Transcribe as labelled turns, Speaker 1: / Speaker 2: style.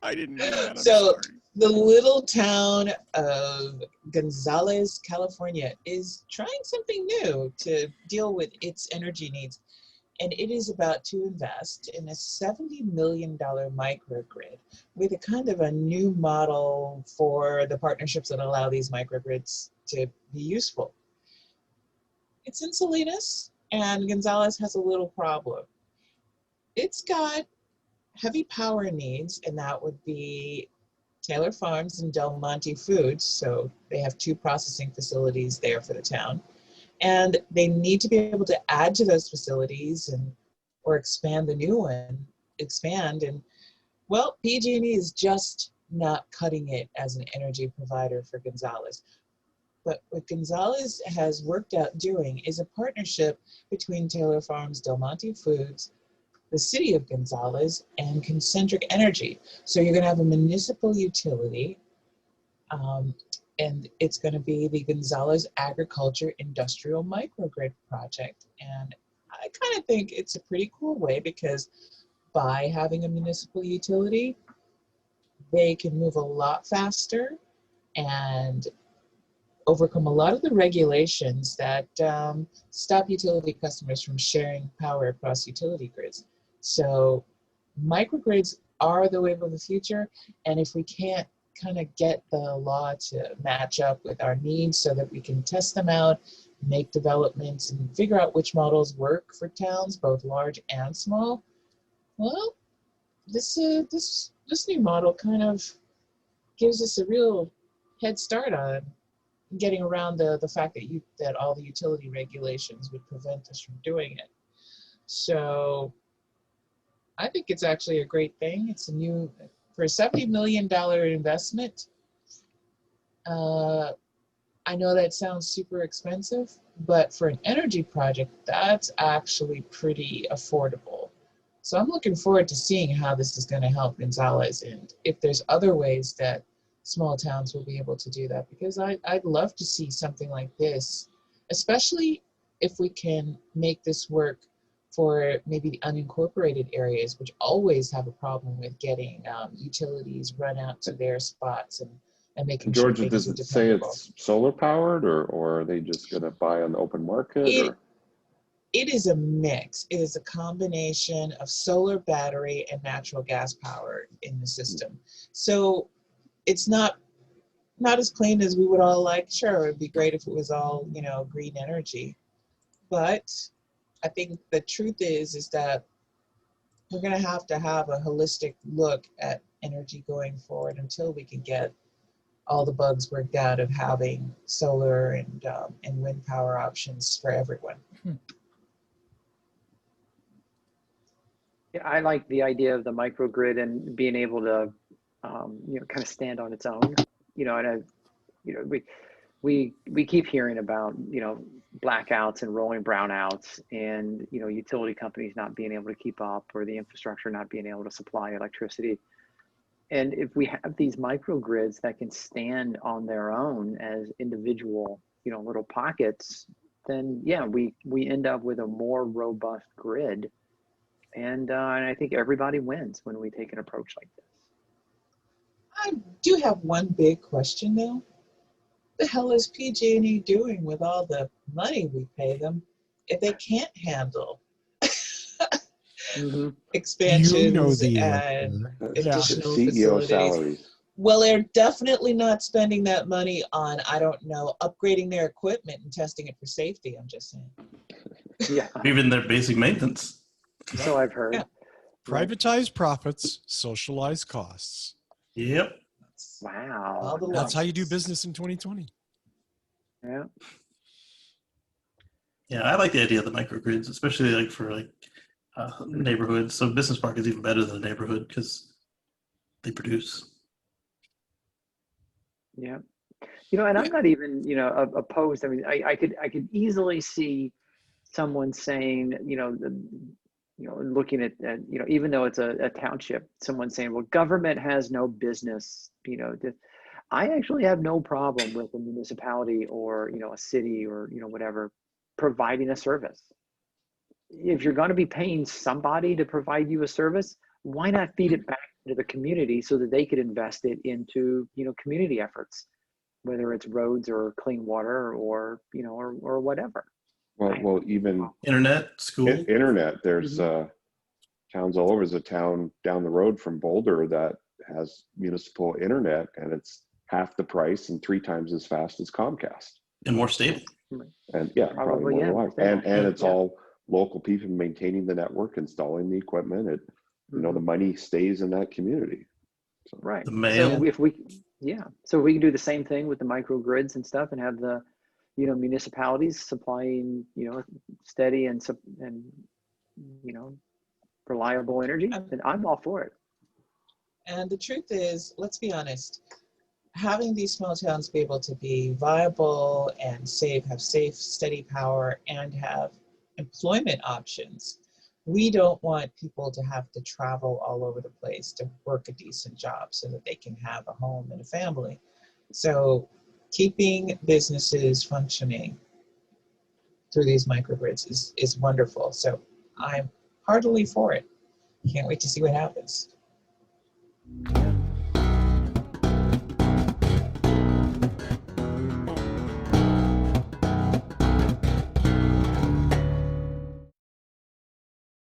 Speaker 1: I didn't know that. I'm
Speaker 2: So
Speaker 1: sorry.
Speaker 2: the little town of Gonzales, California is trying something new to deal with its energy needs. And it is about to invest in a $70 million microgrid with a kind of a new model for the partnerships that allow these microgrids to be useful. It's in Salinas, and Gonzales has a little problem. It's got heavy power needs, and that would be Taylor Farms and Del Monte Foods. So they have two processing facilities there for the town. And they need to be able to add to those facilities and or expand the new one, expand. And well, PG&E is just not cutting it as an energy provider for Gonzales. But what Gonzales has worked out doing is a partnership between Taylor Farms, Del Monte Foods, the city of Gonzales, and Concentric Energy. So you're going to have a municipal utility, and it's going to be the Gonzales Agriculture Industrial Microgrid Project. And I kind of think it's a pretty cool way, because by having a municipal utility, they can move a lot faster and overcome a lot of the regulations that stop utility customers from sharing power across utility grids. So microgrids are the wave of the future, and if we can't kind of get the law to match up with our needs so that we can test them out, make developments, and figure out which models work for towns, both large and small, well, this new model kind of gives us a real head start on getting around the fact that all the utility regulations would prevent us from doing it. So I think it's actually a great thing. It's for a $70 million investment. I know that sounds super expensive, but for an energy project, that's actually pretty affordable. So I'm looking forward to seeing how this is going to help Gonzales, and if there's other ways that small towns will be able to do that, because I'd love to see something like this, especially if we can make this work for maybe the unincorporated areas, which always have a problem with getting utilities run out to their spots and making sure
Speaker 3: Georgia,
Speaker 2: things
Speaker 3: does
Speaker 2: are
Speaker 3: it say
Speaker 2: dependable.
Speaker 3: it's solar powered, or are they just going to buy on the open market?
Speaker 2: It is a mix. It is a combination of solar, battery, and natural gas power in the system. So it's not as clean as we would all like. Sure, it'd be great if it was all, green energy. But I think the truth is that we're going to have a holistic look at energy going forward until we can get all the bugs worked out of having solar and wind power options for everyone.
Speaker 4: Yeah, I like the idea of the microgrid and being able to, kind of stand on its own. We keep hearing about, blackouts and rolling brownouts, and utility companies not being able to keep up, or the infrastructure not being able to supply electricity. And if we have these microgrids that can stand on their own as individual, little pockets, then yeah, we end up with a more robust grid. And I think everybody wins when we take an approach like this.
Speaker 2: I do have one big question though. The hell is PG&E doing with all the money we pay them if they can't handle expansions and additional
Speaker 3: CEO
Speaker 2: facilities?
Speaker 3: salaries.
Speaker 2: Well, they're definitely not spending that money on, I don't know, upgrading their equipment and testing it for safety. I'm just saying.
Speaker 4: Yeah.
Speaker 5: Even their basic maintenance.
Speaker 4: So I've heard.
Speaker 2: Yeah.
Speaker 1: Privatize profits, socialize costs.
Speaker 5: Yep.
Speaker 4: Wow.
Speaker 1: That's how you do business in 2020.
Speaker 4: Yeah.
Speaker 5: Yeah, I like the idea of the microgrids, especially for neighborhoods. So business park is even better than a neighborhood because they produce.
Speaker 4: Yeah. And I'm not even, opposed. I mean, I could easily see someone saying, looking at, even though it's a township, someone saying, well, government has no business, I actually have no problem with a municipality or, a city or, whatever, providing a service. If you're going to be paying somebody to provide you a service, why not feed it back into the community so that they could invest it into, community efforts, whether it's roads or clean water or, or whatever.
Speaker 3: Well, even
Speaker 5: Internet, school.
Speaker 3: internet, there's
Speaker 4: Mm-hmm.
Speaker 3: towns all over. There's a town down the road from Boulder that has municipal internet, and it's half the price and 3 times as fast as Comcast.
Speaker 5: And more stable.
Speaker 3: And yeah, probably
Speaker 4: Probably,
Speaker 3: more
Speaker 4: yeah,
Speaker 3: reliable.
Speaker 4: stable.
Speaker 3: And it's
Speaker 4: Yeah.
Speaker 3: all local people maintaining the network, installing the equipment. It, the money stays in that community. So,
Speaker 4: Right.
Speaker 5: The mail.
Speaker 4: So if we can do the same thing with the microgrids and stuff, and have the, municipalities supplying, steady and reliable energy, then I'm all for it.
Speaker 2: And the truth is, let's be honest, having these small towns be able to be viable and have safe, steady power, and have employment options. We don't want people to have to travel all over the place to work a decent job so that they can have a home and a family. So keeping businesses functioning through these microgrids is wonderful. So I'm heartily for it. Can't wait to see what happens.
Speaker 4: Yeah.